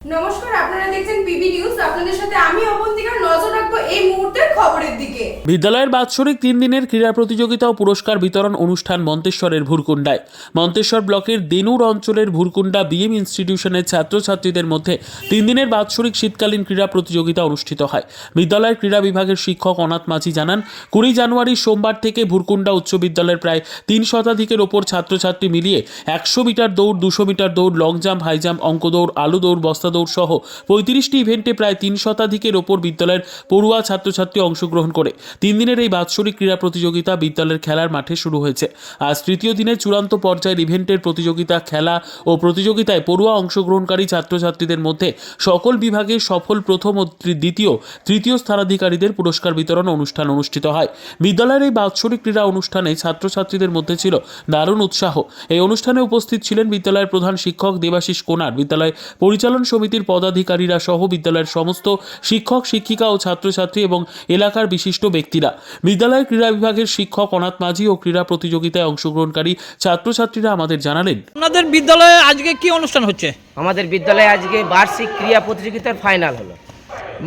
নমস্কার, আপনারা দেখছেন পিবি নিউজ। আপনাদের সাথে আমি অবন্তিকা। নজর রাখবো এই মুহূর্তের খবরের দিকে। বিদ্যালয়ের বাৎসরিক 3 দিনের ক্রীড়া প্রতিযোগিতা ও পুরস্কার বিতরণ অনুষ্ঠান মন্তেশ্বরের ভুরকুন্ডায়। মন্তেশ্বর ব্লকের দেনুর অঞ্চলের ভুরকুন্ডা বিএম ইনস্টিটিউশনের ছাত্রছাত্রীদের মধ্যে 3 দিনের বাৎসরিক শীতকালীন ক্রীড়া প্রতিযোগিতা অনুষ্ঠিত হয়। বিদ্যালয়ের ক্রীড়া বিভাগের শিক্ষক অনাথ মাঝি জানান, 20 জানুয়ারি সোমবার থেকে ভুরকুন্ডা উচ্চ বিদ্যালয়ের প্রায় 3 শতাধিকের ওপর ছাত্রছাত্রী মিলিয়ে 100 মিটার দৌড়, 200 মিটার দৌড়, লং জাম্প, হাই জাম্প, অঙ্ক দৌড়, আলু দৌড়, বস্তা দৌড় সহ 35টি ইভেন্টে প্রায় 3 শতাধিকের ওপর বিদ্যালয়ের পড়ুয়া ছাত্রছাত্রী অংশগ্রহণ করে 3 দিনের এই বাৎসরিক ক্রীড়া প্রতিযোগিতা বিদ্যালয়ের খেলার মাঠে শুরু হয়েছে। আজ তৃতীয় দিনের চূড়ান্ত পর্যায়ের ইভেন্টের প্রতিযোগিতা খেলা ও প্রতিযোগিতায় পড়ুয়া অংশগ্রহণকারী ছাত্রছাত্রীদের মধ্যে সকল বিভাগে সফল প্রথম ও দ্বিতীয় তৃতীয় স্থানাধিকারীদের পুরস্কার বিতরণ অনুষ্ঠান অনুষ্ঠিত হয়। বিদ্যালয়ের এই বাৎসরিক ক্রীড়া অনুষ্ঠানে ছাত্রছাত্রীদের মধ্যে ছিল দারুণ উৎসাহ। এই অনুষ্ঠানে উপস্থিত ছিলেন বিদ্যালয়ের প্রধান শিক্ষক দেবাশিস কোনার, বিদ্যালয় পরিচালন সমিতির পদাধিকারীরা সহ বিদ্যালয়ের সমস্ত শিক্ষক, শিক্ষিকা ও ছাত্রছাত্রী এবং এলাকার বিশিষ্ট ব্যক্তিরা। বিদ্যালয়ের ক্রীড়া বিভাগের শিক্ষক অনাথ মাঝি ও ক্রীড়া প্রতিযোগিতায় অংশগ্রহণকারী ছাত্রছাত্রীরা আমাদের জানালেন, আপনাদের বিদ্যালয়ে আজকে কি অনুষ্ঠান হচ্ছে? আমাদের বিদ্যালয়ে আজকে বার্ষিক ক্রীড়া প্রতিযোগিতার ফাইনাল হলো।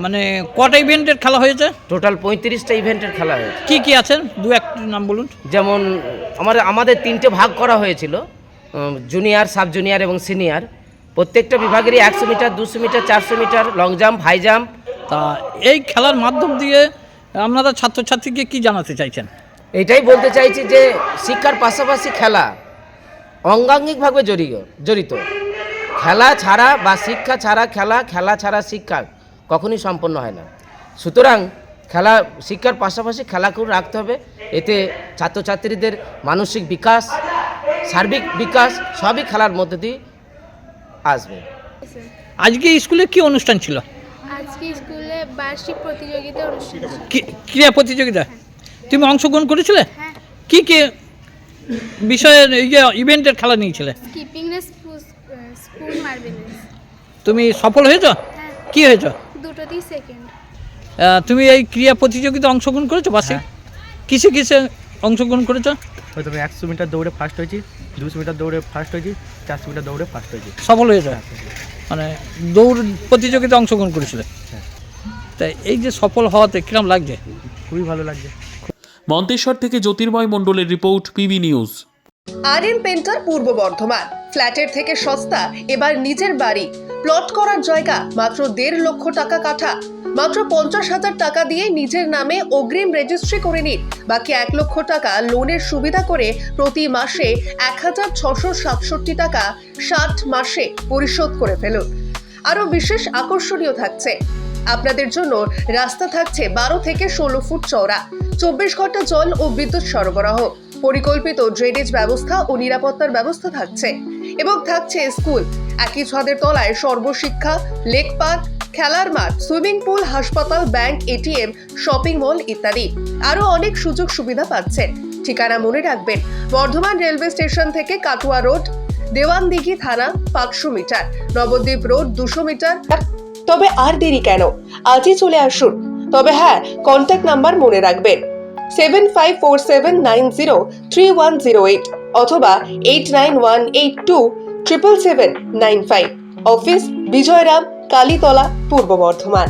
মানে কটা ইভেন্টের খেলা হয়েছে? টোটাল 35টা ইভেন্টের খেলা হয়েছে। কি কি আছেন দু একটি নাম বলুন। যেমন আমাদের 3টে ভাগ করা হয়েছিল, জুনিয়র, সাব জুনিয়র এবং সিনিয়র। প্রত্যেকটা বিভাগেরই 100 metre, 200 metre, 400 metre, long jump, high jump. তা এই খেলার মাধ্যম দিয়ে আপনারা ছাত্রছাত্রীকে কি জানাতে চাইছেন? এটাই বলতে চাইছি যে শিক্ষার পাশাপাশি খেলা অঙ্গাঙ্গিকভাবে জড়িত। খেলা ছাড়া বা শিক্ষা ছাড়া খেলা, খেলা ছাড়া শিক্ষা কখনই সম্পন্ন হয় না। সুতরাং শিক্ষার পাশাপাশি খেলাকেও রাখতে হবে। এতে ছাত্রছাত্রীদের মানসিক বিকাশ, সার্বিক বিকাশ সবই খেলার মধ্যে দিয়ে আসবে। আজকে স্কুলে কি অনুষ্ঠান ছিল? আজকে স্কুলে বার্ষিক প্রতিযোগিতা অনুষ্ঠিত ছিল। ক্রীড়া প্রতিযোগিতা তুমি অংশগ্রহণ করেছিলে? হ্যাঁ। কি কি বিষয়ের ইভেন্টের খেলা নিয়েছিলে? Skipping race, spoon marble race. তুমি সফল হয়েছ? হ্যাঁ। কি হয়েছ? দুটোতেই সেকেন্ড। তুমি এই ক্রীড়া প্রতিযোগিতা অংশগ্রহণ করেছো বার্ষিক? কিসে কিসে অংশগ্রহণ করেছো? হয়তো আমি 100 মিটার দৌড়ে ফার্স্ট হয়েছি, 200 মিটার দৌড়ে ফার্স্ট হয়েছি, 400 মিটার দৌড়ে ফার্স্ট হয়েছি। সফল হয়েছে? মানে দৌড় প্রতিযোগিতা অংশগ্রহণ করেছিলে? হ্যাঁ। তাই এই যে সফল হওয়াতে কিরম লাগছে? খুবই ভালো লাগছে। মন্তেশ্বর থেকে জ্যোতির্ময় মণ্ডলের report, PB news. RM painter পূর্ব বর্ধমান। ফ্ল্যাটের থেকে সস্তা এবার নিজের বাড়ি। প্লট করার জায়গা মাত্র 1.5 লক্ষ টাকা কাঠা। মাত্র 50,000 টাকা দিয়ে নিজের নামে অগ্রিম রেজিস্ট্রি করে নিন। বাকি 1 লক্ষ টাকা লোনের সুবিধা করে প্রতি মাসে 1,667 টাকা 60 মাসে পরিশোধ করে ফেলুন। আরও বিশেষ আকর্ষণীয় থাকছে, আপনাদের জন্য রাস্তা থাকছে 12 থেকে 16 ফুট চওড়া, 24 ঘন্টা জল ও বিদ্যুৎ সরবরাহ, পরিকল্পিত ড্রেনেজ ব্যবস্থা ও নিরাপত্তার ব্যবস্থা থাকছে এবং থাকছে স্কুল। একই ছাদের তলায় সর্বশিক্ষা, লেক পার্ক, খেলার মাঠ, সুইমিং পুল, হাসপাতাল, ব্যাংক, এটিএম, শপিং মল ইত্যাদি আরো অনেক সুযোগ সুবিধা পাচ্ছেন। ঠিকানা মনে রাখবেন, বর্ধমান রেলওয়ে স্টেশন থেকে কাটুয়া রোড, দেওয়ানদিঘি থানা 500 মিটার, নবদ্বীপ রোড 200 মিটার। তবে আর দেরি কেন, আজই চলে আসুন। তবে হ্যাঁ, কন্ট্যাক্ট নাম্বার মনে রাখবেন 7547903108 অথবা 8918277795। অফিস বিজয়রাম, কালীতলা, পূর্ব বর্ধমান।